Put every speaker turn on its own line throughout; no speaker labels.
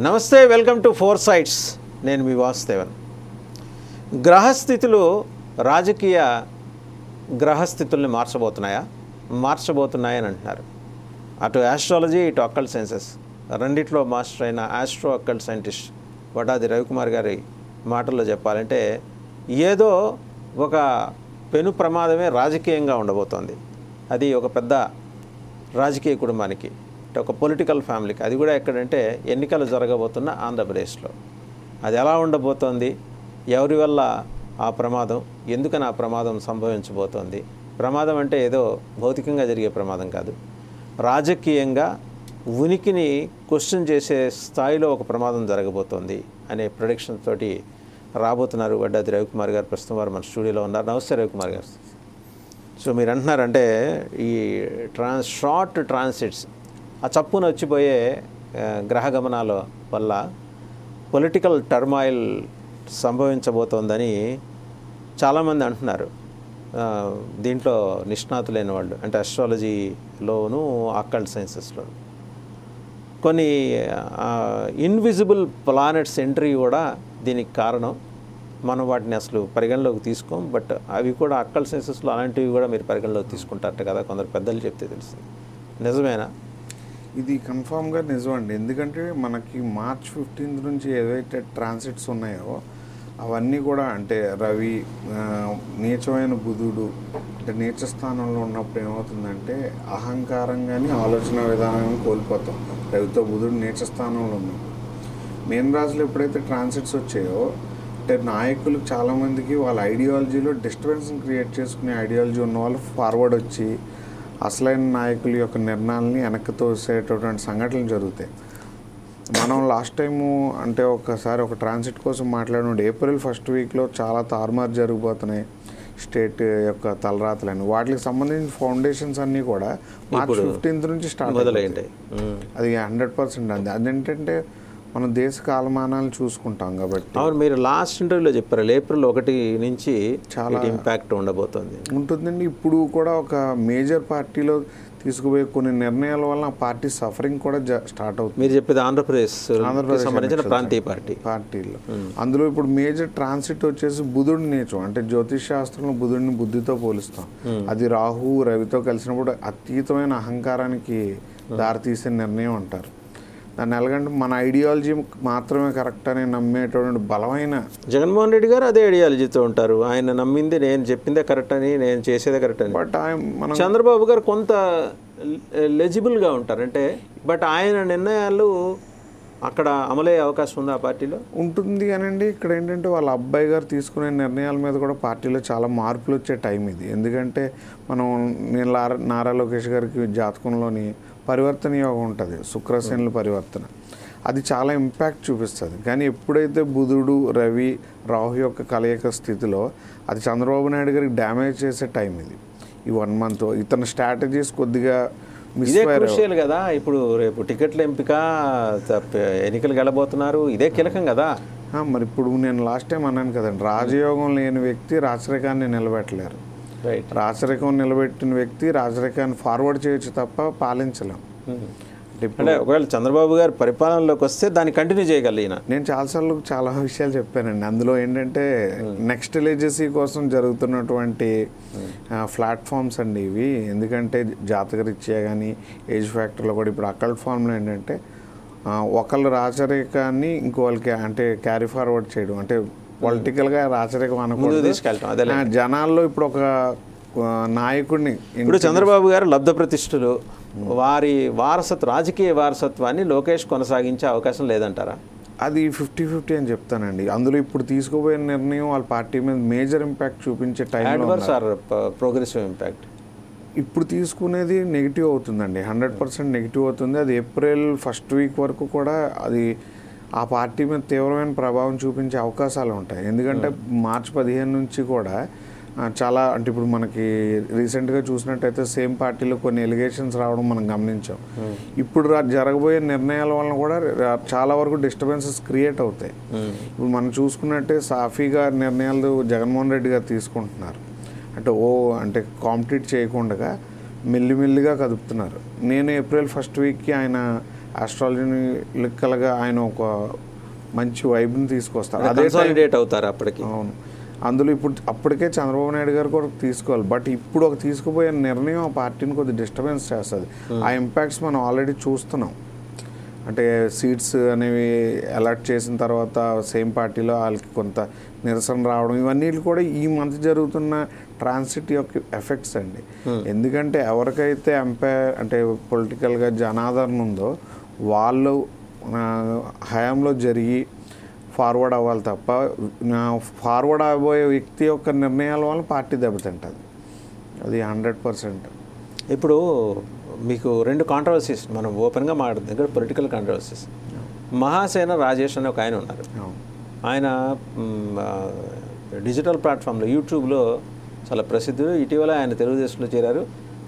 నమస్తే, welcome to four sites. నేను మీ వాసుదేవన్. గ్రహస్థితులు రాజకీయ గ్రహస్థితుల్ని మార్చబోతున్నాయని అంటున్నారు. అటు ఆస్ట్రాలజీ, ఇటు అక్కల్ట్ సైన్సెస్ రెండిట్లో మాస్టర్ అయిన ఆస్ట్రో అక్కల్ట్ సైంటిస్ట్ వడాది రవికుమార్ గారి మాటల్లో చెప్పాలంటే ఏదో ఒక పెను ప్రమాదమే రాజకీయంగా ఉండబోతోంది. అది ఒక పెద్ద రాజకీయ కుటుంబానికి, ఒక పొలిటికల్ ఫ్యామిలీకి, అది కూడా ఎక్కడంటే ఎన్నికలు జరగబోతున్న ఆంధ్రప్రదేశ్లో. అది ఎలా ఉండబోతోంది, ఎవరి వల్ల ఆ ప్రమాదం, ఎందుకని ఆ ప్రమాదం సంభవించబోతోంది. ప్రమాదం అంటే ఏదో భౌతికంగా జరిగే ప్రమాదం కాదు, రాజకీయంగా ఉనికిని క్వశ్చన్ చేసే స్థాయిలో ఒక ప్రమాదం జరగబోతోంది అనే ప్రొడిక్షన్ తోటి రాబోతున్నారు వడ్డాది రవికుమార్ గారు. ప్రస్తుతం వారు మన స్టూడియోలో ఉన్నారు. నమస్తే రవికుమార్ గారు. సో మీరు అంటున్నారంటే ఈ షార్ట్ ట్రాన్సిట్స్, ఆ చప్పున వచ్చిపోయే గ్రహ గమనాల వల్ల పొలిటికల్ టర్మాయిల్ సంభవించబోతోందని చాలామంది అంటున్నారు. దీంట్లో నిష్ణాతులైన వాళ్ళు, అంటే అస్ట్రాలజీలోను అక్కల్ట్ సైన్సెస్లోను. కొన్ని ఇన్విజిబుల్ ప్లానెట్స్ ఎంట్రీ కూడా దీనికి కారణం. మనం వాటిని అసలు పరిగణలోకి తీసుకోం, బట్ అవి కూడా అక్కల్ట్ సైన్సెస్లో అలాంటివి కూడా మీరు పరిగణలోకి తీసుకుంటారట కదా, కొందరు పెద్దలు చెప్తే తెలుస్తుంది. నిజమేనా?
ఇది కన్ఫామ్గా నిజం అండి. ఎందుకంటే మనకి మార్చ్ 15 నుంచి ఏవైతే ట్రాన్సిట్స్ ఉన్నాయో అవన్నీ కూడా, అంటే రవి నీచమైన బుధుడు అంటే నీచ స్థానంలో ఉన్నప్పుడు ఏమవుతుందంటే అహంకారం కానీ ఆలోచన విధానం కోల్పోతాం. రవితో బుధుడు నీచ స్థానంలో ఉన్నాం. మీన రాశిలో ఎప్పుడైతే ట్రాన్సిట్స్ వచ్చాయో అంటే నాయకులు చాలామందికి వాళ్ళ ఐడియాలజీలో డిస్టర్బెన్స్ని క్రియేట్ చేసుకునే ఐడియాలజీ ఉన్న వాళ్ళు ఫార్వర్డ్ వచ్చి అసలైన నాయకుల యొక్క నిర్ణయాలని వెనక్కి తోసేటటువంటి సంఘటనలు జరుగుతాయి. మనం లాస్ట్ టైము అంటే ఒకసారి ఒక ట్రాన్సిట్ కోసం మాట్లాడినప్పుడు ఏప్రిల్ ఫస్ట్ వీక్లో చాలా తారుమారు జరిగిపోతున్నాయి స్టేట్ యొక్క తలరాతలని. వాటికి సంబంధించిన ఫౌండేషన్స్ అన్నీ కూడా మార్చ్ 15 నుంచి స్టార్ట్ మొదలయ్యాయి. అది 100% అది. అదేంటంటే మనం దేశ కాలమానాలు చూసుకుంటాం కాబట్టి.
అవును, మీరు లాస్ట్ ఇంటర్వ్యూలో చెప్పారు ఏప్రిల్ 1 నుంచి చాలా ఇంపాక్ట్ ఉండబోతుంది
ఉంటుందండి. ఇప్పుడు కూడా ఒక మేజర్ పార్టీలో తీసుకుపోయే కొన్ని నిర్ణయాల వల్ల పార్టీ సఫరింగ్ కూడా స్టార్ట్ అవుతుంది.
మీరు చెప్పేది ఆంధ్రప్రదేశ్ సంబంధించిన ప్రాంతీయ
పార్టీలో. అందులో ఇప్పుడు మేజర్ ట్రాన్సిట్ వచ్చేసి బుధుడి నీచం, అంటే జ్యోతిష్ శాస్త్రంలో బుధుడిని బుద్ధితో పోలుస్తాం. అది రాహు రవితో కలిసినప్పుడు అతీతమైన అహంకారానికి దారితీసే నిర్ణయం అంటారు దాన్ని. ఎలాగంటే మన ఐడియాలజీ మాత్రమే కరెక్ట్ అని నమ్మేటువంటి బలమైన
జగన్మోహన్ రెడ్డి గారు అదే ఐడియాలజీతో ఉంటారు. ఆయన నమ్మింది, నేను చెప్పిందే కరెక్ట్ అని, నేను చేసేదే కరెక్ట్ అని.
బట్
చంద్రబాబు గారు కొంత లెజిబుల్గా ఉంటారు, అంటే బట్ ఆయన నిర్ణయాలు అక్కడ అమలయ్యే అవకాశం ఉంది ఆ పార్టీలో
ఉంటుంది కానండి. ఇక్కడ ఏంటంటే వాళ్ళ అబ్బాయి గారు తీసుకునే నిర్ణయాల మీద కూడా పార్టీలో చాలా మార్పులు వచ్చే టైం ఇది. ఎందుకంటే నేను నారా లోకేష్ గారికి జాతకంలోని పరివర్తన యోగం ఉంటుంది, శుక్రశనుల పరివర్తన. అది చాలా ఇంపాక్ట్ చూపిస్తుంది. కానీ ఎప్పుడైతే బుధుడు రవి రాహు యొక్క కలయిక స్థితిలో అది చంద్రబాబు నాయుడు గారికి డ్యామేజ్ చేసే టైం ఇది. ఈ 1 month ఇతని స్ట్రాటజీస్ కొద్దిగా
ఇదే క్రూషియల్ కదా. ఇప్పుడు రేపు టికెట్ల ఎంపిక, ఎన్నికలు గెలబోతున్నారు, ఇదే కీలకం కదా.
మరి ఇప్పుడు నేను లాస్ట్ టైం అన్నాను కదండి, రాజయోగం లేని వ్యక్తి రాచరికాన్ని నిలబెట్టలేరు. రాచరికం నిలబెట్టిన వ్యక్తి రాచరికాన్ని ఫార్వర్డ్ చేయొచ్చు తప్ప పాలించలేం.
అంటే ఒకవేళ చంద్రబాబు గారు పరిపాలనలోకి వస్తే దాన్ని కంటిన్యూ చేయగలిగిన.
నేను చాలాసార్లు చాలా విషయాలు చెప్పానండి. అందులో ఏంటంటే నెక్స్ట్ లెజసీ కోసం జరుగుతున్నటువంటి ప్లాట్ఫామ్స్ అండి ఇవి. ఎందుకంటే జాతకరీత్యా కానీ ఏజ్ ఫ్యాక్టర్లో కూడా ఇప్పుడు అక్కల్ట్ ఫామ్లో ఏంటంటే ఒకళ్ళు రాచరికాన్ని ఇంకోళ్ళకి అంటే క్యారీ ఫార్వర్డ్ చేయడం, అంటే పొలిటికల్గా రాచరికం అనుకుంటూ తీసుకెళ్తాం జనాల్లో. ఇప్పుడు ఒక నాయకుడిని,
ఇప్పుడు చంద్రబాబు గారు లబ్ధ ప్రతిష్ఠులు, వారి రాజకీయ వారసత్వాన్ని లోకేష్ కొనసాగించే అవకాశం లేదంటారా?
అది 50-50 అని చెప్తానండి. అందులో ఇప్పుడు తీసుకోబోయే నిర్ణయం వాళ్ళ పార్టీ మీద మేజర్ ఇంపాక్ట్ చూపించే టైంలో
ప్రోగ్రెసివ్ ఇంపాక్ట్
ఇప్పుడు తీసుకునేది నెగిటివ్ అవుతుందండి. 100% నెగిటివ్ అవుతుంది. అది ఏప్రిల్ ఫస్ట్ వీక్ వరకు కూడా అది ఆ పార్టీ మీద తీవ్రమైన ప్రభావం చూపించే అవకాశాలు ఉంటాయి. ఎందుకంటే మార్చి 15 నుంచి కూడా చాలా, అంటే ఇప్పుడు మనకి రీసెంట్గా చూసినట్టయితే సేమ్ పార్టీలో కొన్ని ఎలిగేషన్స్ రావడం మనం గమనించాం. ఇప్పుడు జరగబోయే నిర్ణయాల వలన కూడా చాలా వరకు డిస్టర్బెన్సెస్ క్రియేట్ అవుతాయి. ఇప్పుడు మనం చూసుకున్నట్టే సాఫీగా నిర్ణయాలు జగన్మోహన్ రెడ్డి గారు తీసుకుంటున్నారు. అంటే కాంపిటీట్ చేయకుండా మెల్లిమెల్లిగా కదుపుతున్నారు. నేను ఏప్రిల్ ఫస్ట్ వీక్కి ఆయన ఆస్ట్రాలజికల్గా ఆయన ఒక మంచి వైబ్ని తీసుకొస్తారు.
అదే కన్సాలిడేట్ అవుతారు అప్పటికి.
అవును, అందులో ఇప్పుడు అప్పటికే చంద్రబాబు నాయుడు గారు కూడా తీసుకోవాలి. బట్ ఇప్పుడు ఒక తీసుకుపోయే నిర్ణయం ఆ పార్టీని కొద్దిగా డిస్టర్బెన్స్ చేస్తుంది. ఆ ఇంపాక్ట్స్ మనం ఆల్రెడీ చూస్తున్నాం. అంటే సీట్స్ అనేవి అలాట్ చేసిన తర్వాత సేమ్ పార్టీలో వాళ్ళకి కొంత నిరసన రావడం, ఇవన్నీ కూడా ఈ మంత్ జరుగుతున్న ట్రాన్సిట్ యొక్క ఎఫెక్ట్స్ అండి. ఎందుకంటే ఎవరికైతే అంటే పొలిటికల్గా జనాదరణ ఉందో వాళ్ళు హయాంలో జరిగి ఫార్వర్డ్ అవ్వాలి తప్ప ఫార్వర్డ్ అవబోయే వ్యక్తి యొక్క నిర్ణయాల వల్ల పార్టీ దెబ్బతింటుంది. అది 100%.
ఇప్పుడు మీకు 2 కాంట్రవర్సీస్ మనం ఓపెన్గా మాట్లాడుతుంది ఇక్కడ, పొలిటికల్ కాంట్రవర్సీస్. మహాసేన రాజేష్ అని ఒక ఆయన ఉన్నారు. ఆయన డిజిటల్ ప్లాట్ఫామ్లో యూట్యూబ్లో చాలా ప్రసిద్ధుడు. ఇటీవల ఆయన తెలుగుదేశంలో చేరారు.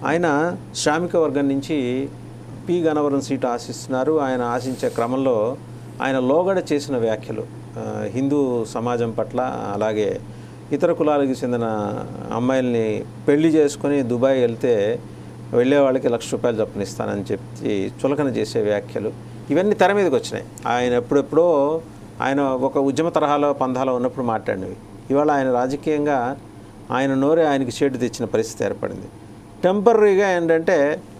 ఆయన శ్రామిక వర్గం నుంచి పి గన్నవరం సీటు ఆశిస్తున్నారు. ఆయన ఆశించే క్రమంలో ఆయన లోగడ చేసిన వ్యాఖ్యలు హిందూ సమాజం పట్ల, అలాగే ఇతర కులాలకు చెందిన అమ్మాయిల్ని పెళ్లి చేసుకొని దుబాయ్ వెళ్తే వెళ్ళే వాళ్ళకి ₹1,00,000 చొప్పున ఇస్తానని చెప్పి చులకన చేసే వ్యాఖ్యలు, ఇవన్నీ తెర మీదకి వచ్చినాయి. ఆయన ఎప్పుడెప్పుడో ఆయన ఒక ఉద్యమ తరహాలో పంధాలో ఉన్నప్పుడు మాట్లాడినవి ఇవాళ ఆయన రాజకీయంగా ఆయన నోరే ఆయనకి చేటు తెచ్చిన పరిస్థితి ఏర్పడింది. టెంపరీగా ఏంటంటే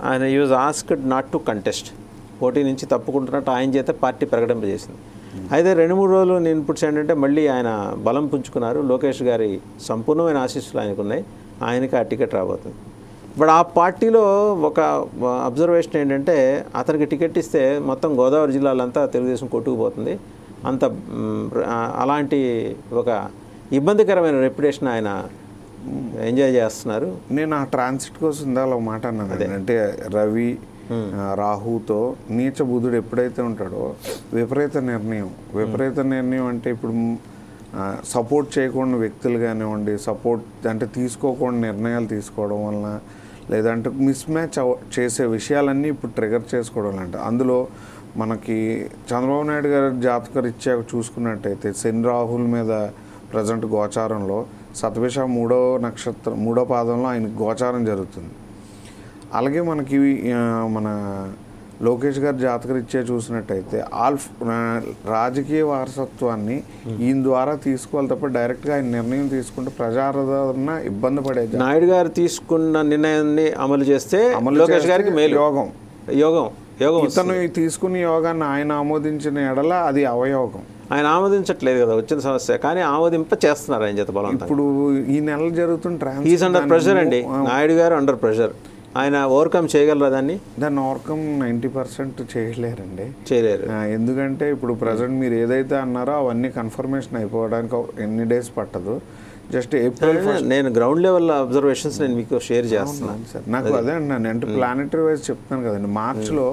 ఆయన use asked not to contest, పోటీ నుంచి తప్పుకుంటున్నట్టు ఆయన చేత పార్టీ ప్రకటింపజేసింది. అయితే 2-3 రోజులు నేను ఇన్పుట్స్ ఏంటంటే మళ్ళీ ఆయన బలం పుంజుకున్నారు. లోకేష్ గారి సంపూర్ణమైన ఆశీస్సులు ఆయనకు ఉన్నాయి. ఆయనకి ఆ టికెట్ రాబోతుంది. ఇప్పుడు ఆ పార్టీలో ఒక అబ్జర్వేషన్ ఏంటంటే అతనికి టికెట్ ఇస్తే మొత్తం గోదావరి జిల్లాలంతా తెలుగుదేశం కొట్టుకుపోతుంది. అంత అలాంటి ఒక ఇబ్బందికరమైన రెప్యుటేషన్ ఆయన ఎంజాయ్ చేస్తున్నారు.
నేను ఆ ట్రాన్సిట్ కోసం ఇందాక ఒక మాట అన్నాను. అంటే రవి రాహుతో నీచ బుధుడు ఎప్పుడైతే ఉంటాడో విపరీత నిర్ణయం అంటే ఇప్పుడు సపోర్ట్ చేయకుండా వ్యక్తులు కానివ్వండి, సపోర్ట్ అంటే తీసుకోకుండా నిర్ణయాలు తీసుకోవడం వలన, లేదంటే మిస్ మ్యాచ్ చేసే విషయాలన్నీ ఇప్పుడు ట్రిగర్ చేసుకోవడం అంటే అందులో మనకి చంద్రబాబు నాయుడు గారి జాతకరీత్యా చూసుకున్నట్టయితే శని రాహుల్ మీద ప్రజెంట్ గోచారంలో సతభిష 3వ నక్షత్రం 3వ పాదంలో ఆయనకి గోచారం జరుగుతుంది. అలాగే మనకి మన లోకేష్ గారి జాతకరీత్యా చూసినట్టయితే రాజకీయ వారసత్వాన్ని ఈయన ద్వారా తీసుకోవాలి తప్ప డైరెక్ట్గా ఆయన నిర్ణయం తీసుకుంటే ప్రజాదరణ ఇబ్బంది పడేది.
నాయుడు గారు తీసుకున్న నిర్ణయాన్ని అమలు చేస్తే లోకేష్ గారికి మేలు, యోగం
ఇతను తీసుకున్న యోగాన్ని ఆయన ఆమోదించిన ఎడల అది అవయోగం.
ఆయన ఆమోదించట్లేదు కదా వచ్చిన సమస్య, కానీ ఆమోదింప చేస్తున్నారు ఆయన చేత బలం.
ఇప్పుడు ఈ నెల జరుగుతున్న
ఈజ్ అండర్ ప్రెషర్ అండి. నాయుడు గారు అండర్ ప్రెషర్. ఆయన ఓవర్కమ్ చేయగలరా దాన్ని
ఓవర్కమ్ 90% చేయలేరండి,
చేయలేరు.
ఎందుకంటే ఇప్పుడు ప్రజెంట్ మీరు ఏదైతే అన్నారో అవన్నీ కన్ఫర్మేషన్ అయిపోవడానికి ఎన్ని డేస్ పట్టదు. జస్ట్ ఏప్రిల్
నేను గ్రౌండ్ లెవెల్ అబ్జర్వేషన్స్ నేను మీకు షేర్ చేస్తున్నాను
సార్. నాకు అదే అంటున్నాను, అంటే ప్లానెటరీ వైజ్ చెప్తాను కదండి. మార్చ్లో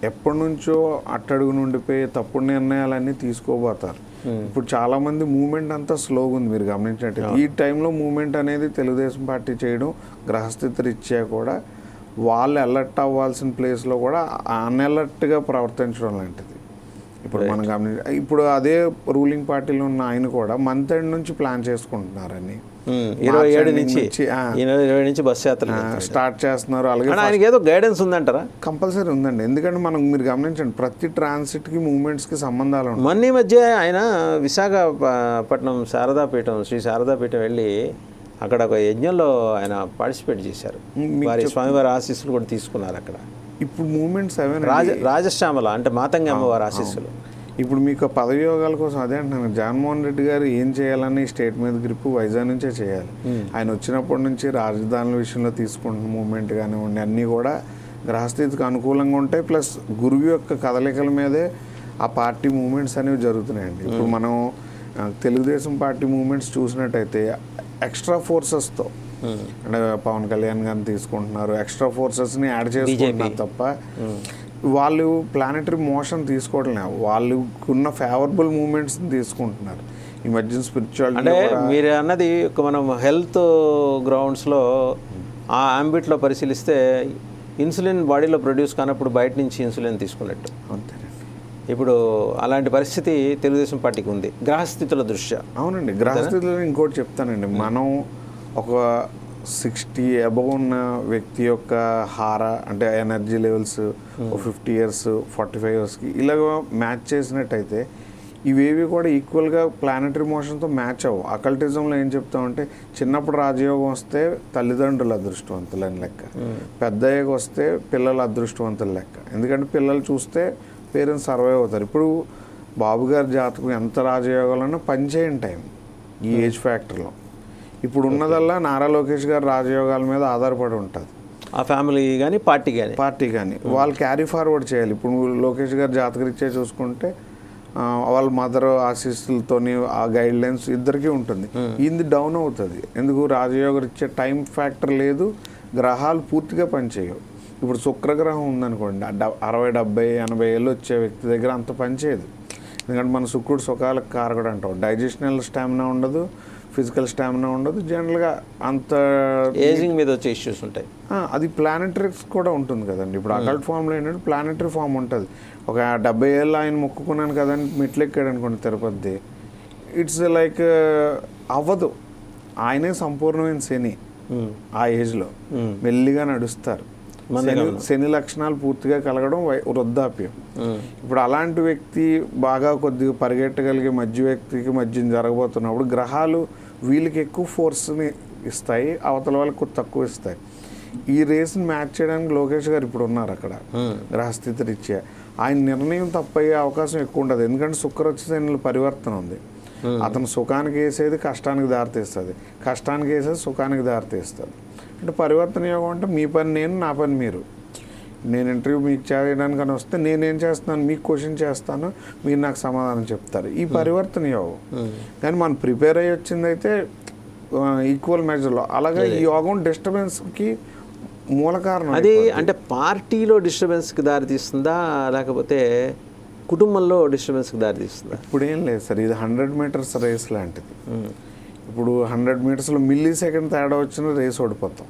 ఎప్పటి నుంచో అట్టడుగు నుండిపోయి తప్పుడు నిర్ణయాలన్నీ తీసుకోబోతారు. ఇప్పుడు చాలా మంది మూవ్మెంట్ అంతా స్లోగా ఉంది మీరు గమనించినట్టు. ఈ టైంలో మూవ్మెంట్ అనేది తెలుగుదేశం పార్టీ చేయడం, గ్రహస్థితి రీత్యా కూడా వాళ్ళు అలర్ట్ అవ్వాల్సిన ప్లేస్లో కూడా అన్అలర్ట్గా ప్రవర్తించడం లాంటిది ఇప్పుడు మనం ఇప్పుడు అదే రూలింగ్ పార్టీలో ఉన్న ఆయన కూడా మంత్ ఎండ్ నుంచి ప్లాన్ చేసుకుంటున్నారని
27 నుంచి బస్ యాత్ర
స్టార్ట్ చేస్తున్నారు. అలాగే
ఆయనకి ఏదో గైడెన్స్ ఉందంటారా?
కంపల్సరీ ఉందండి, ఎందుకంటే మనం మీరు గమనించండి ప్రతి ట్రాన్సిట్కి మూవ్మెంట్స్కి సంబంధాలు ఉన్నాయి.
మొన్న ఈ మధ్య ఆయన విశాఖపట్నం శారదాపీఠం శ్రీ శారదాపీఠం వెళ్ళి అక్కడ ఒక యజ్ఞంలో ఆయన పార్టిసిపేట్ చేశారు. వారి స్వామివారి ఆశీస్సులు కూడా తీసుకున్నారు అక్కడ.
ఇప్పుడు మూమెంట్స్
రాజశ్యామల అంటే మాతంగి అమ్మవారి ఆశీస్సులు.
ఇప్పుడు మీకు పదవి యోగాల కోసం అదే అంటున్నాను, జగన్మోహన్ రెడ్డి గారు ఏం చేయాలని స్టేట్ మీద గ్రిప్ వైజాగ్ నుంచే చేయాలి. ఆయన వచ్చినప్పటి నుంచి రాజధానుల విషయంలో తీసుకుంటున్న మూమెంట్ కానివ్వండి అన్నీ కూడా గ్రహస్థితికి అనుకూలంగా ఉంటాయి. ప్లస్ గురువు యొక్క కదలికల మీదే ఆ పార్టీ మూమెంట్స్ అనేవి జరుగుతున్నాయండి. ఇప్పుడు మనం తెలుగుదేశం పార్టీ మూమెంట్స్ చూసినట్టయితే ఎక్స్ట్రా ఫోర్సెస్తో అంటే పవన్ కళ్యాణ్ గారిని తీసుకుంటున్నారు, ఎక్స్ట్రా ఫోర్సెస్ని యాడ్ చేసుకుంటున్నారు తప్ప వాళ్ళు ప్లానెటరీ మోషన్ తీసుకోవడం లేదు. వాళ్ళకున్న ఫేవరబుల్ మూమెంట్స్ని తీసుకుంటున్నారు. ఈ మధ్య స్పిరిచువాలిటీ
అంటే మీరు అన్నది మనం హెల్త్ గ్రౌండ్స్లో ఆ ఆంబిట్లో పరిశీలిస్తే ఇన్సులిన్ బాడీలో ప్రొడ్యూస్ కానప్పుడు బయట నుంచి ఇన్సులిన్ తీసుకున్నట్టు
అంతేనండి.
ఇప్పుడు అలాంటి పరిస్థితి తెలుగుదేశం పార్టీకి ఉంది గ్రహస్థితుల దృష్ట్యా.
అవునండి, గ్రహస్థితులు ఇంకోటి చెప్తానండి. మనం ఒక 60 అబవ్ ఉన్న వ్యక్తి యొక్క అంటే ఎనర్జీ లెవెల్స్ 50 ఇయర్స్ 45 ఇయర్స్కి ఇలాగ మ్యాచ్ చేసినట్టయితే ఇవేవి కూడా ఈక్వల్గా ప్లానటరీ మోషన్తో మ్యాచ్ అవ్వవు. అకల్టిజంలో ఏం చెప్తామంటే చిన్నప్పుడు రాజయోగం వస్తే తల్లిదండ్రులు అదృష్టవంతులని లెక్క, పెద్దయ్యాక వస్తే పిల్లలు అదృష్టవంతులు లెక్క. ఎందుకంటే పిల్లలు చూస్తే పేరెంట్స్ సర్వైవ్ అవుతారు. ఇప్పుడు బాబు గారి జాతకం ఎంత రాజయోగాలన్నా పనిచేయని టైం ఈ ఏజ్ ఫ్యాక్టర్లో. ఇప్పుడు ఉన్నదల్లా నారా లోకేష్ గారు రాజయోగాల మీద ఆధారపడి ఉంటుంది.
ఆ ఫ్యామిలీ కానీ పార్టీ కానీ వాళ్ళు క్యారీ ఫార్వర్డ్ చేయాలి. ఇప్పుడు లోకేష్ గారు జాతకరీత్యా చూసుకుంటే వాళ్ళ మదర్ ఆశీస్సులతోని ఆ గైడ్ లైన్స్ ఇద్దరికీ ఉంటుంది. ఇది డౌన్ అవుతుంది. ఎందుకు రాజయోగం ఇచ్చే టైం ఫ్యాక్టర్ లేదు, గ్రహాలు పూర్తిగా పనిచేయవు. ఇప్పుడు శుక్రగ్రహం ఉందనుకోండి, 60, 70, 80 ఏళ్ళు వచ్చే వ్యక్తి దగ్గర అంత పనిచేయదు. ఎందుకంటే మన శుక్రుడు సుఖాలకు కారకుడు అంటాం. డైజెషనల్ స్టామినా ఉండదు, ఫిజికల్ స్టామినా ఉండదు, జనరల్గా అంత ఏజింగ్ మీద వచ్చే ఇష్యూస్ ఉంటాయి.
అది ప్లానెటరీస్ కూడా ఉంటుంది కదండి. ఇప్పుడు అకల్ట్ ఫామ్లో ఏంటంటే ప్లానెటరీ ఫామ్ ఉంటుంది. ఒక 70 ఏళ్ళు ఆయన మొక్కుకున్నాను కదండి, మెట్లు ఎక్కాడు అనుకోండి తిరుపతి, ఇట్స్ లైక్ అవ్వదు. ఆయనే సంపూర్ణమైన శని ఆ ఏజ్లో మెల్లిగా నడుస్తారు. శని లక్షణాలు పూర్తిగా కలగడం వృద్ధాప్యం. ఇప్పుడు అలాంటి వ్యక్తి బాగా కొద్దిగా పరిగెట్టగలిగే మధ్య వ్యక్తికి మధ్య జరగబోతున్నప్పుడు గ్రహాలు వీళ్ళకి ఎక్కువ ఫోర్స్ని ఇస్తాయి, అవతల వాళ్ళకి తక్కువ ఇస్తాయి. ఈ రేస్ని మ్యాచ్ చేయడానికి లోకేష్ గారు ఇప్పుడు ఉన్నారు అక్కడ గ్రహస్థితి రీత్యా. ఆయన నిర్ణయం తప్పయ్యే అవకాశం ఎక్కువ ఉండదు. ఎందుకంటే శుక్రశనుల పరివర్తన ఉంది. అతను సుఖానికి వేసేది కష్టానికి దారితీస్తుంది, కష్టానికి వేసేది సుఖానికి దారితీస్తుంది. అంటే పరివర్తన యోగం అంటే మీ పని నేను, నా పని మీరు. నేను ఇంటర్వ్యూ మీకు చేయడానికని వస్తే నేనేం చేస్తున్నాను, మీకు క్వశ్చన్ చేస్తాను, మీరు నాకు సమాధానం చెప్తారు. ఈ పరివర్తన యోగం. కానీ మనం ప్రిపేర్ అయ్యి వచ్చిందైతే ఈక్వల్ మెజర్లో. అలాగే ఈ యోగం డిస్టర్బెన్స్కి మూల కారణం.
అది అంటే పార్టీలో డిస్టర్బెన్స్కి దారితీస్తుందా, లేకపోతే కుటుంబంలో డిస్టర్బెన్స్కి దారితీస్తుందా?
ఇప్పుడు ఏం లేదు సార్, ఇది 100 మీటర్స్ రేస్ లాంటిది. ఇప్పుడు 100 మీటర్స్లో మిల్లీ సెకండ్ తేడా వచ్చిన రేస్ ఓడిపోతాం.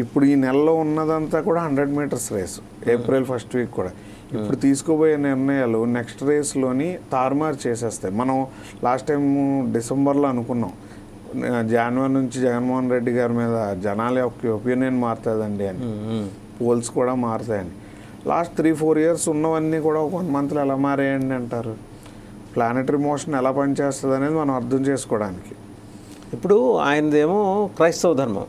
ఇప్పుడు ఈ నెలలో ఉన్నదంతా కూడా 100 meters race, April first week కూడా. ఇప్పుడు తీసుకోబోయే నిర్ణయాలు నెక్స్ట్ రేస్లోని తారుమారు చేసేస్తాయి. మనం లాస్ట్ టైం డిసెంబర్లో అనుకున్నాం జనవరి నుంచి జగన్మోహన్ రెడ్డి గారి మీద జనాల యొక్క ఒపీనియన్ మారుతుందండి అని, పోల్స్ కూడా మారుతాయని. లాస్ట్ 3-4 ఇయర్స్ ఉన్నవన్నీ కూడా 1 మంత్లో ఎలా మారాయండి అంటారు. ప్లానెటరీ మోషన్ ఎలా పనిచేస్తుంది అనేది మనం అర్థం చేసుకోవడానికి.
ఇప్పుడు ఆయనదేమో క్రైస్తవ ధర్మం,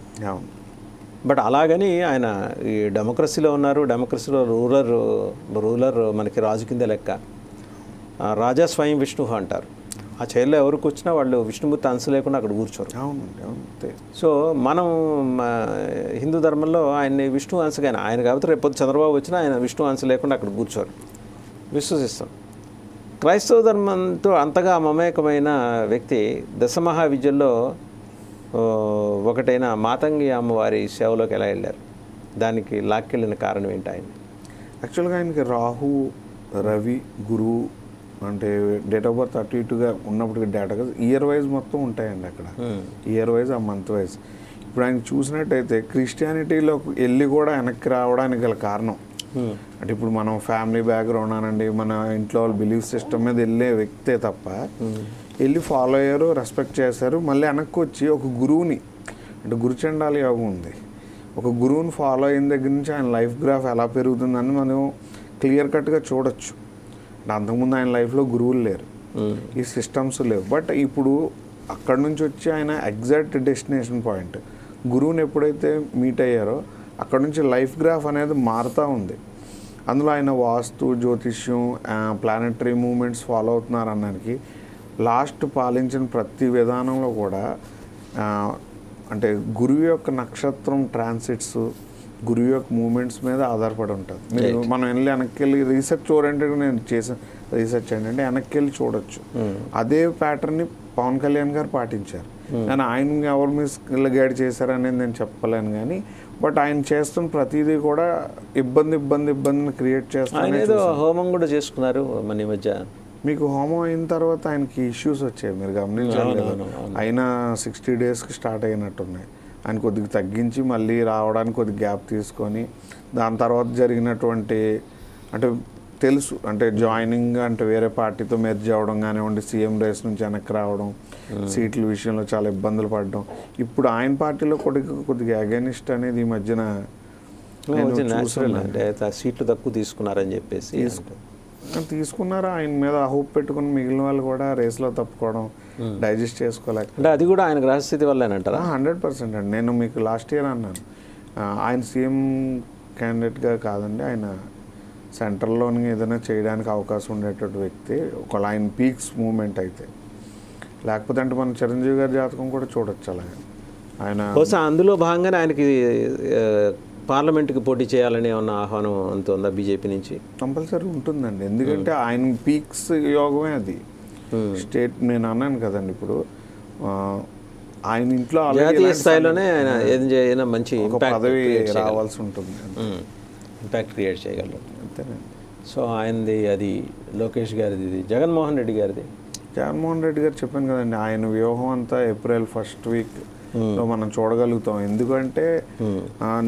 బట్ అలాగని ఆయన ఈ డెమోక్రసీలో ఉన్నారు. డెమోక్రసీలో రూలర్ మనకి రాజు కింద లెక్క. రాజా స్వయం విష్ణు అంటారు. ఆ చైర్లో ఎవరు కూర్చున్నా వాళ్ళు విష్ణుమూర్తి అంశ లేకుండా అక్కడ కూర్చోరు.
అవునండి.
సో మనం హిందూ ధర్మంలో ఆయన్ని విష్ణు అంశగానే, ఆయన కాబట్టి రేపు చంద్రబాబు వచ్చినా ఆయన విష్ణు అంశ లేకుండా అక్కడ కూర్చోరు, విశ్వసిస్తాం. క్రైస్తవ ధర్మంతో అంతగా మమేకమైన వ్యక్తి దశమహా విద్యల్లో ఒకటైన మాతంగి అమ్మవారి సేవలోకి ఎలా వెళ్ళారు? దానికి లాక్కెళ్ళిన కారణం ఏంటి? ఆయన
యాక్చువల్గా ఆయనకి రాహు, రవి, గురువు అంటే డేట్ ఆఫ్ బర్త్ అటు ఇటుగా ఉన్నప్పటికీ డేటా ఇయర్ వైజ్ మొత్తం ఉంటాయండి అక్కడ. ఇయర్ వైజ్, ఆ మంత్ వైజ్. ఇప్పుడు ఆయన చూసినట్టయితే క్రిస్టియానిటీలోకి వెళ్ళి కూడా వెనక్కి రావడానికి గల కారణం అంటే ఇప్పుడు మనం ఫ్యామిలీ బ్యాక్గ్రౌండ్ అనండి, మన ఇంట్లో వాళ్ళ బిలీఫ్ సిస్టమ్ మీద వెళ్ళే వ్యక్తే తప్ప వెళ్ళి ఫాలో అయ్యారు, రెస్పెక్ట్ చేశారు. మళ్ళీ వెనక్కి వచ్చి ఒక గురువుని, అంటే గురుచండాల యోగం ఉంది, ఒక గురువుని ఫాలో అయిన దగ్గర నుంచి ఆయన లైఫ్ గ్రాఫ్ ఎలా పెరుగుతుందని మనం క్లియర్ కట్గా చూడొచ్చు. అంతకుముందు ఆయన లైఫ్లో గురువులు లేరు, ఈ సిస్టమ్స్ లేవు. బట్ ఇప్పుడు అక్కడి నుంచి వచ్చి ఆయన ఎగ్జాక్ట్ డెస్టినేషన్ పాయింట్ గురువుని ఎప్పుడైతే మీట్ అయ్యారో అక్కడ నుంచి లైఫ్ గ్రాఫ్ అనేది మారుతూ ఉంది. అందులో ఆయన వాస్తు, జ్యోతిష్యం, ప్లానెటరీ మూమెంట్స్ ఫాలో అవుతున్నారు అన్నానికి లాస్ట్ పాలించిన ప్రతి విధానంలో కూడా అంటే గురువు యొక్క నక్షత్రం ట్రాన్సిట్స్, గురువు యొక్క మూమెంట్స్ మీద ఆధారపడి ఉంటుంది. మీరు మనం వెనక్కి వెళ్ళి రీసెర్చ్ ఓరియంటెడ్గా నేను చేసిన రీసెర్చ్ ఏంటంటే వెనక్కి వెళ్ళి చూడొచ్చు. అదే ప్యాటర్న్ని పవన్ కళ్యాణ్ గారు పాటించారు. కానీ ఆయన ఎవరు మిస్ గైడ్ చేశారనేది నేను చెప్పలేను. కానీ బట్ ఆయన చేస్తున్న ప్రతిదీ కూడా ఇబ్బందిని క్రియేట్ చేస్తారు.
హోమం కూడా చేసుకున్నారు మన మధ్య.
మీకు హోమం అయిన తర్వాత ఆయనకి ఇష్యూస్ వచ్చాయి, మీరు గమనించాలి. అయినా 60 డేస్కి స్టార్ట్ అయినట్టున్నాయి. ఆయన కొద్దిగా తగ్గించి మళ్ళీ రావడానికి కొద్దిగా గ్యాప్ తీసుకొని దాని తర్వాత జరిగినటువంటి అంటే తెలుసు అంటే జాయినింగ్ అంటే వేరే పార్టీతో మెర్జ్ అవ్వడం కానివ్వండి, సీఎం రేస్ నుంచి వెనక్కి రావడం, సీట్ల విషయంలో చాలా ఇబ్బందులు పడడం. ఇప్పుడు ఆయన పార్టీలో కొద్దిగా అగైనిస్ట్ అనేది ఈ మధ్యన
అంటే సీట్లు తక్కువ తీసుకున్నారని చెప్పేసి
తీసుకున్నారా, ఆయన మీద హోప్ పెట్టుకుని మిగిలిన వాళ్ళు కూడా రేస్లో తప్పుకోవడం, డైజెస్ట్ చేసుకోలేక.
అంటే అది కూడా ఆయన గ్రహస్థితి వల్లేనంటారా?
100% అండి. నేను మీకు లాస్ట్ ఇయర్ అన్నాను, ఆయన సీఎం క్యాండిడేట్గా కాదండి, ఆయన సెంట్రల్లోని ఏదైనా చేయడానికి అవకాశం ఉండేటువంటి వ్యక్తి ఒకవేళ ఆయన పీక్స్ మూమెంట్ అయితే. లేకపోతే అంటే మన చిరంజీవి గారి జాతకం కూడా చూడొచ్చు అలాగే. ఆయన
బహుశా అందులో భాగంగానే ఆయనకి పార్లమెంట్కి పోటీ చేయాలని ఏమన్నా ఆహ్వానం అంత ఉందా బీజేపీ నుంచి?
కంపల్సరీ ఉంటుందండి, ఎందుకంటే ఆయన పీక్స్ యోగమే అది. స్టేట్ నేను అన్నాను కదండి, ఇప్పుడు ఆయన ఇంట్లో
జాతీయ స్థాయిలోనే ఆయన ఏదైనా మంచి
పదవి రావాల్సి ఉంటుంది,
ఇంపాక్ట్ క్రియేట్ చేయగలరు
అంతేనండి.
సో ఆయనది అది లోకేష్ గారిది, ఇది జగన్మోహన్ రెడ్డి గారిది.
జగన్మోహన్ రెడ్డి గారు చెప్పాను కదండి, ఆయన వ్యూహం అంతా ఏప్రిల్ ఫస్ట్ వీక్లో మనం చూడగలుగుతాం. ఎందుకంటే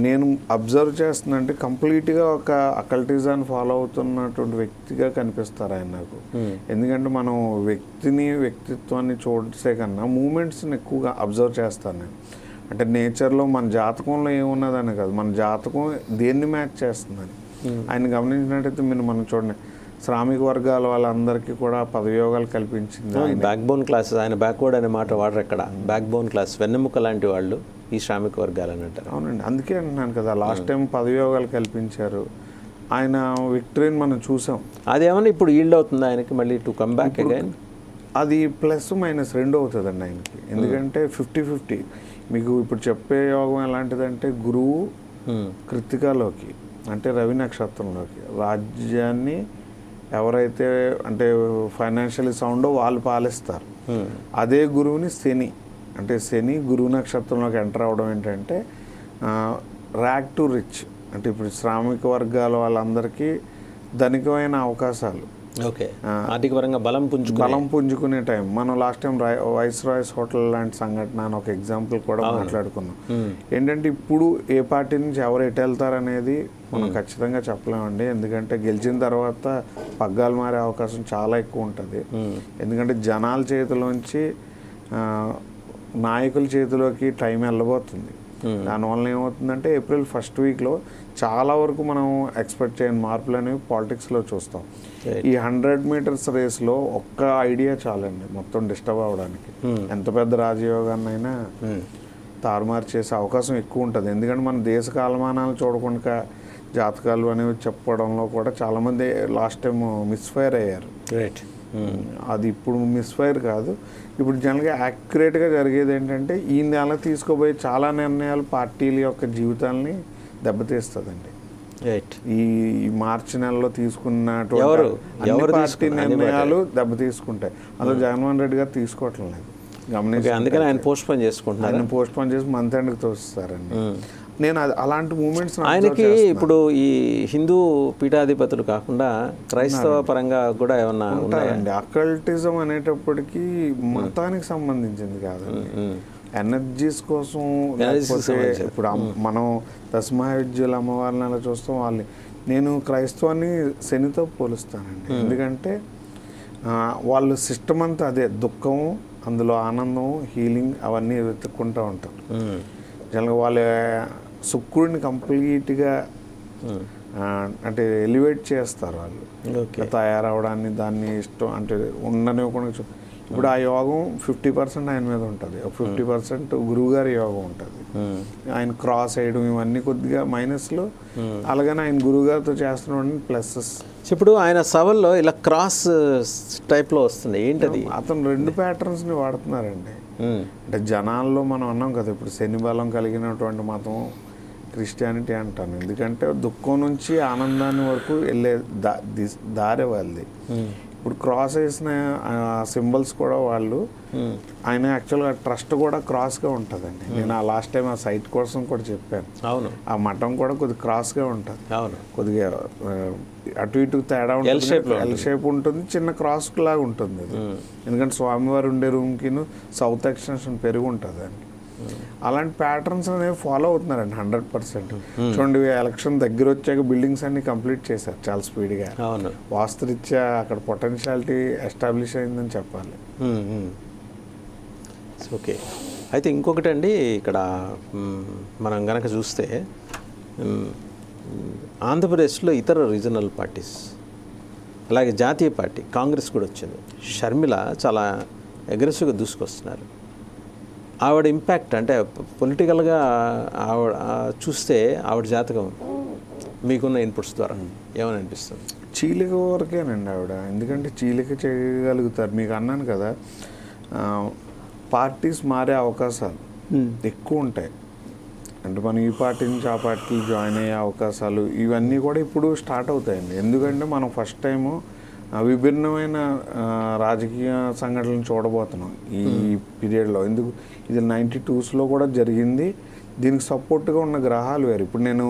నేను అబ్జర్వ్ చేస్తున్నంటే కంప్లీట్గా ఒక అకల్టిజాన్ని ఫాలో అవుతున్నటువంటి వ్యక్తిగా కనిపిస్తారు ఆయన నాకు. ఎందుకంటే మనం వ్యక్తిత్వాన్ని చూసే కన్నా మూమెంట్స్ని ఎక్కువగా అబ్జర్వ్ చేస్తాను నేను. అంటే నేచర్లో మన జాతకంలో ఏమున్నదని కాదు, మన జాతకం దేన్ని మ్యాచ్ చేస్తుందని. ఆయన గమనించినట్టయితే మనం చూడండి, శ్రామిక వర్గాల వాళ్ళందరికీ కూడా పదవియోగాలు కల్పించింది.
బ్యాక్ బోన్ క్లాసెస్, ఆయన బ్యాక్వర్డ్ అనే మాట వాడరు ఎక్కడ. బ్యాక్ బోన్ క్లాస్, వెన్నెముక లాంటి వాళ్ళు ఈ శ్రామిక వర్గాలు అని అంటారు.
అవునండి, అందుకే అంటున్నాను కదా, లాస్ట్ టైం పదవియోగాలు కల్పించారు. ఆయన విక్టరీని మనం చూసాం.
అదేమన్నా ఇప్పుడు ఈల్డ్ అవుతుంది ఆయనకి మళ్ళీ టు కమ్ బ్యాక్ అగైన్?
అది +- 2 అవుతుందండి ఆయనకి. ఎందుకంటే 50-50. మీకు ఇప్పుడు చెప్పే యోగం ఎలాంటిదంటే గురువు కృత్తికలోకి అంటే రవి నక్షత్రంలోకి రాజ్యాన్ని ఎవరైతే అంటే ఫైనాన్షియలీ సౌండో వాళ్ళు పాలిస్తారు. అదే గురువుని శని గురువు నక్షత్రంలోకి ఎంటర్ అవ్వడం ఏంటంటే ర్యాగ్ టు రిచ్, అంటే ఇప్పుడు శ్రామిక వర్గాల వాళ్ళందరికీ ధనికమైన అవకాశాలు,
ఓకే, ఆర్థిక పరంగా బలం
పుంజుకునే టైం. మనం లాస్ట్ టైం వైస్రాయ్స్ హోటల్ లాంటి సంఘటన అని ఒక ఎగ్జాంపుల్ కూడా మాట్లాడుకున్నాం. ఏంటంటే ఇప్పుడు ఏ పార్టీ నుంచి ఎవరు ఎటు వెళ్తారనేది మనం ఖచ్చితంగా చెప్పలేమండి. ఎందుకంటే గెలిచిన తర్వాత పగ్గాలు మారే అవకాశం చాలా ఎక్కువ ఉంటుంది. ఎందుకంటే జనాల చేతిలోంచి నాయకుల చేతిలోకి టైం వెళ్ళబోతుంది. దానివల్ల ఏమవుతుందంటే ఏప్రిల్ ఫస్ట్ వీక్లో చాలా వరకు మనం ఎక్స్పెక్ట్ చేయని మార్పులు అనేవి పాలిటిక్స్లో చూస్తాం. ఈ 100 మీటర్స్ రేస్లో ఒక్క ఐడియా చాలండి మొత్తం డిస్టర్బ్ అవ్వడానికి. ఎంత పెద్ద రాజయోగాన్నైనా తారుమారు చేసే అవకాశం ఎక్కువ ఉంటుంది. ఎందుకంటే మన దేశ కాలమానాలు చూడకుండా జాతకాలు అనేవి చెప్పడంలో కూడా చాలామంది లాస్ట్ టైం మిస్ఫైర్ అయ్యారు.
రైట్,
అది ఇప్పుడు మిస్ఫైర్ కాదు. ఇప్పుడు జనరల్గా యాక్యురేట్గా జరిగేది ఏంటంటే ఈ నెల తీసుకోబోయే చాలా నిర్ణయాలు పార్టీల యొక్క జీవితాలని దెబ్బతీస్తుందండి. ఈ మార్చి నెలలో తీసుకున్నటువంటి పార్టీ నిర్ణయాలు దెబ్బతీసుకుంటాయి. అందులో జగన్మోహన్ రెడ్డి గారు తీసుకోవట్లేదు లేదు,
గమనించి అందుకని ఆయన పోస్ట్ పోన్ చేసుకుంటున్నారు.
ఆయన పోస్ట్ పోన్ చేసి మంత్ ఎండ్కి తోస్తారండి. నేను అలాంటి మూమెంట్స్
ఆయనకి ఇప్పుడు ఈ హిందూ పీఠాధిపతులు కాకుండా క్రైస్తవ పరంగా కూడా ఏమన్నా
ఉంటాయండి. అకల్టిజం అనేటప్పటికీ మతానికి సంబంధించింది కాదండి, ఎనర్జీస్ కోసం. ఇప్పుడు మనం దశమహావిద్యుల అమ్మవారిని అలా చూస్తాం. నేను క్రైస్తవాన్ని శనితో పోలుస్తానండి. ఎందుకంటే వాళ్ళు సిస్టమ్ అంతా అదే, దుఃఖం అందులో ఆనందం హీలింగ్ అవన్నీ వెతుక్కుంటూ ఉంటారు. జనరల్గా వాళ్ళ శుక్రుడిని కంప్లీట్గా అంటే ఎలివేట్ చేస్తారు వాళ్ళు తయారవడాన్ని, దాన్ని ఇష్టం అంటే ఉండనివ్వకుండా. ఇప్పుడు ఆ యోగం 50% ఆయన మీద ఉంటుంది, 50% గురువుగారి యోగం ఉంటుంది. ఆయన క్రాస్ వేయడం ఇవన్నీ కొద్దిగా మైనస్లు, అలాగని ఆయన గురువుగారితో చేస్తున్న ప్లస్సెస్.
ఇప్పుడు ఆయన సభల్లో ఇలా క్రాస్ టైప్లో వస్తుంది ఏంటది?
అతను 2 ప్యాటర్న్స్ని వాడుతున్నారండి. అంటే జనాల్లో మనం అన్నాం కదా, ఇప్పుడు శని బలం కలిగినటువంటి మతం క్రిస్టియానిటీ అంటాను. ఎందుకంటే దుఃఖం నుంచి ఆనందాన్ని వరకు వెళ్ళే దారి వాళ్ళది. ఇప్పుడు క్రాస్ వేసిన సింబల్స్ కూడా వాళ్ళు ఆయన యాక్చువల్గా ట్రస్ట్ కూడా క్రాస్గా ఉంటుందండి. నేను ఆ లాస్ట్ టైం ఆ సైట్ కోసం కూడా చెప్పాను.
అవును,
ఆ మఠం కూడా కొద్దిగా క్రాస్గా ఉంటుంది.
అవును,
కొద్దిగా అటు ఇటు తేడా ఉంటుంది, ఎల్ షేప్ ఉంటుంది, చిన్న క్రాస్ లాగా ఉంటుంది అది. ఎందుకంటే స్వామివారు ఉండే రూమ్కి సౌత్ ఎక్స్టెన్షన్ పెరుగు ఉంటుంది అండి. అలాంటి ప్యాటర్న్స్ అనేవి ఫాలో అవుతున్నారండి 100%. చూడండి, ఎలక్షన్ దగ్గర వచ్చాక బిల్డింగ్స్ అన్ని కంప్లీట్ చేశారు చాలా స్పీడ్గా. వాస్తురీత్యా అక్కడ పొటెన్షియాలిటీ ఎస్టాబ్లిష్ అయిందని చెప్పాలి.
ఓకే. అయితే ఇంకొకటి అండి, ఇక్కడ మనం గనక చూస్తే ఆంధ్రప్రదేశ్లో ఇతర రీజనల్ పార్టీస్, అలాగే జాతీయ పార్టీ కాంగ్రెస్ కూడా వచ్చింది. షర్మిల చాలా అగ్రెసివ్గా దూసుకొస్తున్నారు. ఆవిడ ఇంపాక్ట్ అంటే పొలిటికల్గా ఆవిడ చూస్తే ఆవిడ జాతకం మీకున్న ఇన్పుట్స్ ద్వారా ఏమని అనిపిస్తుంది?
చీలిక వరకేనండి ఆవిడ. ఎందుకంటే చీలిక చేయగలుగుతారు. మీకు అన్నాను కదా, పార్టీస్ మారే అవకాశాలు ఎక్కువ ఉంటాయి. అంటే మనం ఈ పార్టీ నుంచి ఆ పార్టీకి జాయిన్ అయ్యే అవకాశాలు ఇవన్నీ కూడా ఇప్పుడు స్టార్ట్ అవుతాయండి. ఎందుకంటే మనం ఫస్ట్ టైము విభిన్నమైన రాజకీయ సంఘటనలు చూడబోతున్నాం ఈ పీరియడ్లో. ఎందుకు ఇది 92స్లో కూడా జరిగింది. దీనికి సపోర్ట్గా ఉన్న గ్రహాలు వేరు. ఇప్పుడు నేను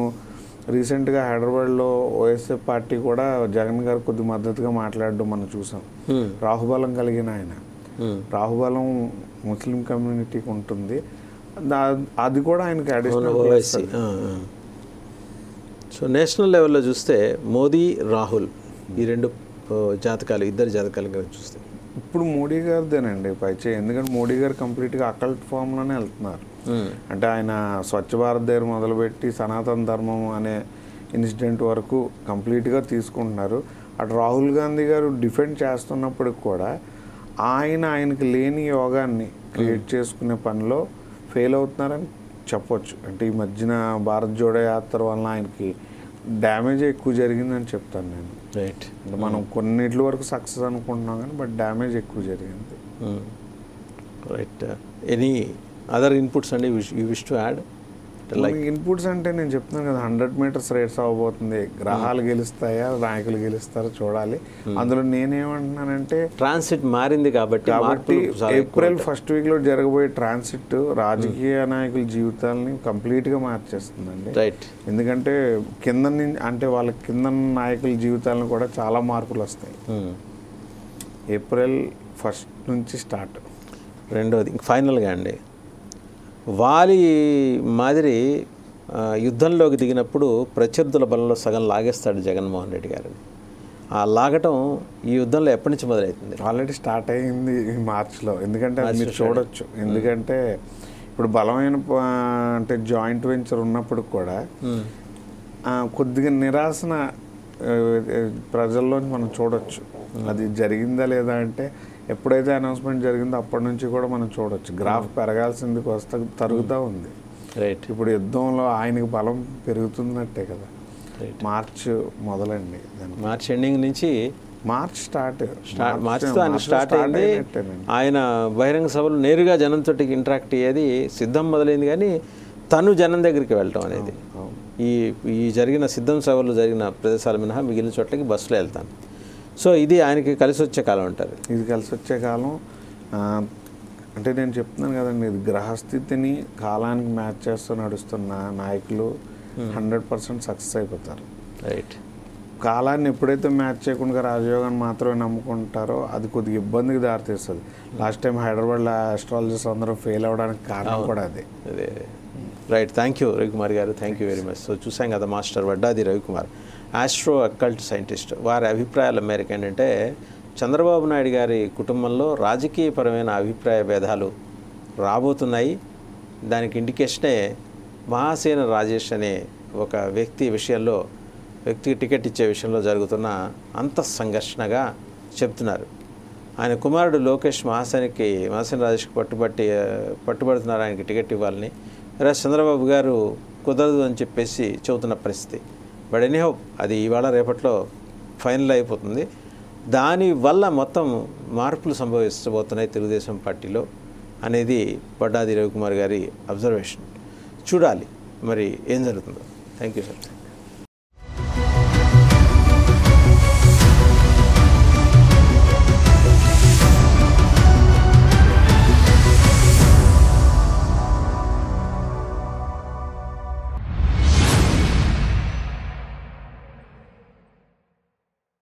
రీసెంట్గా హైదరాబాద్లో వైఎస్ఆర్ పార్టీ కూడా జగన్ గారు కొద్ది మద్దతుగా మాట్లాడడం మనం చూసాం. రాహుబలం కలిగిన ఆయన, రాహుబలం ముస్లిం కమ్యూనిటీకి ఉంటుంది, అది కూడా ఆయనకి అడిషనల్.
సో నేషనల్ లెవెల్లో చూస్తే మోదీ, రాహుల్ ఈ రెండు జాతకాలు, ఇద్దరు జాతకాలు చూస్తే
ఇప్పుడు మోడీ గారిదేనండి పైచే. ఎందుకంటే మోడీ గారు కంప్లీట్గా అకల్ట్ ఫామ్లోనే వెళ్తున్నారు. అంటే ఆయన స్వచ్ఛ భారత్ దగ్గర మొదలుపెట్టి సనాతన ధర్మం అనే ఇన్సిడెంట్ వరకు కంప్లీట్గా తీసుకుంటున్నారు. అటు రాహుల్ గాంధీ గారు డిఫెండ్ చేస్తున్నప్పటికి కూడా ఆయనకి లేని యోగాన్ని క్రియేట్ చేసుకునే పనిలో ఫెయిల్ అవుతున్నారని చెప్పొచ్చు. అంటే ఈ మధ్యన భారత్ జోడో యాత్ర వలన ఆయనకి డ్యామేజ్ ఎక్కువ జరిగిందని చెప్తాను నేను.
రైట్.
అంటే మనం కొన్నిట్ల వరకు సక్సెస్ అనుకుంటున్నాం కానీ బట్ డ్యామేజ్ ఎక్కువ జరిగింది.
రైట్. ఎనీ అదర్ ఇన్పుట్స్ అండి you wish to add?
Inputs అంటే నేను చెప్తున్నాను కదా, 100 మీటర్స్ రేట్స్ అవ్వబోతుంది. గ్రహాలు గెలుస్తాయా, నాయకులు గెలుస్తారో చూడాలి. అందులో నేనేమంటున్నానంటే
ట్రాన్సిట్ మారింది కాబట్టి
ఏప్రిల్ ఫస్ట్ వీక్లో జరగబోయే ట్రాన్సిట్ రాజకీయ నాయకుల జీవితాలని కంప్లీట్గా మార్చేస్తుందండి.
రైట్.
ఎందుకంటే కింద నుంచి అంటే వాళ్ళ కింద నాయకుల జీవితాలను కూడా చాలా మార్పులు వస్తాయి. ఏప్రిల్ ఫస్ట్ నుంచి స్టార్ట్.
రెండోది ఫైనల్గా అండి, వాలి మాదిరి యుద్ధంలోకి దిగినప్పుడు ప్రత్యర్థుల బలంలో సగం లాగేస్తాడు జగన్మోహన్ రెడ్డి గారిని. ఆ లాగటం ఈ యుద్ధంలో ఎప్పటి నుంచి మొదలవుతుంది?
ఆల్రెడీ స్టార్ట్ అయ్యింది మార్చిలో. ఎందుకంటే అది మీరు చూడొచ్చు. ఎందుకంటే ఇప్పుడు బలమైన అంటే జాయింట్ వెంచర్ ఉన్నప్పుడు కూడా కొద్దిగా నిరాశన ప్రజల్లో మనం చూడొచ్చు. అది జరిగిందా లేదా అంటే ఎప్పుడైతే అనౌన్స్మెంట్ జరిగిందో అప్పటి నుంచి కూడా మనం చూడొచ్చు. గ్రాఫ్ పెరగాల్సింది వస్తే తరుగుతూ ఉంది.
రైట్.
ఇప్పుడు యుద్ధంలో ఆయనకి బలం పెరుగుతున్నట్టే కదా. మార్చ్ మొదలండి,
మార్చ్ ఎండింగ్ నుంచి
మార్చ్
మార్చితో ఆయన స్టార్ట్ అయింది. ఆయన బహిరంగ సభలు నేరుగా జనంతో ఇంటరాక్ట్ అయ్యేది సిద్ధం మొదలైంది, కానీ తను జనం దగ్గరికి వెళ్ళటం అనేది ఈ జరిగిన సిద్ధం సభలు జరిగిన ప్రదేశాల మినహా మిగిలిన చోట్లకి బస్సులో వెళ్తాను. సో ఇది ఆయనకి కలిసి వచ్చే కాలం అంటారు.
ఇది కలిసి వచ్చే కాలం అంటే నేను చెప్తున్నాను కదండి, ఇది గ్రహస్థితిని కాలానికి మ్యాచ్ చేస్తూ నడుస్తున్న నాయకులు 100% సక్సెస్ అయిపోతారు.
రైట్.
కాలాన్ని ఎప్పుడైతే మ్యాచ్ చేయకుండా రాజయోగాన్ని మాత్రమే నమ్ముకుంటారో అది కొద్దిగా ఇబ్బందికి దారితీస్తుంది. లాస్ట్ టైం హైదరాబాద్లో ఆస్ట్రాలజిస్ట్ అందరూ ఫెయిల్ అవ్వడానికి కారణం కూడా అదే.
రైట్. థ్యాంక్ యూ రవికుమార్ గారు, thank you very much. So చూసాం కదా, master Vaddadi Ravikumar, astro occult scientist. వారి అభిప్రాయాల మేరకు ఏంటంటే చంద్రబాబు నాయుడు గారి కుటుంబంలో రాజకీయపరమైన అభిప్రాయ భేదాలు రాబోతున్నాయి. దానికి ఇండికేషనే మహాసేన రాజేష్ అనే ఒక వ్యక్తికి టికెట్ ఇచ్చే విషయంలో జరుగుతున్న సంఘర్షణగా చెప్తున్నారు. ఆయన కుమారుడు లోకేష్ మహాసేన రాజేష్కి పట్టుబడుతున్నారు ఆయనకి టికెట్ ఇవ్వాలని. చంద్రబాబు గారు కుదరదు అని చెప్పేసి చెబుతున్న పరిస్థితి. బట్ ఎనీహౌ అది ఇవాళ రేపట్లో ఫైనల్ అయిపోతుంది. దానివల్ల మొత్తం మార్పులు సంభవించబోతున్నాయి తెలుగుదేశం పార్టీలో అనేది వడ్డాది రవికుమార్ గారి అబ్జర్వేషన్. చూడాలి మరి ఏం జరుగుతుందో. Thank you sir.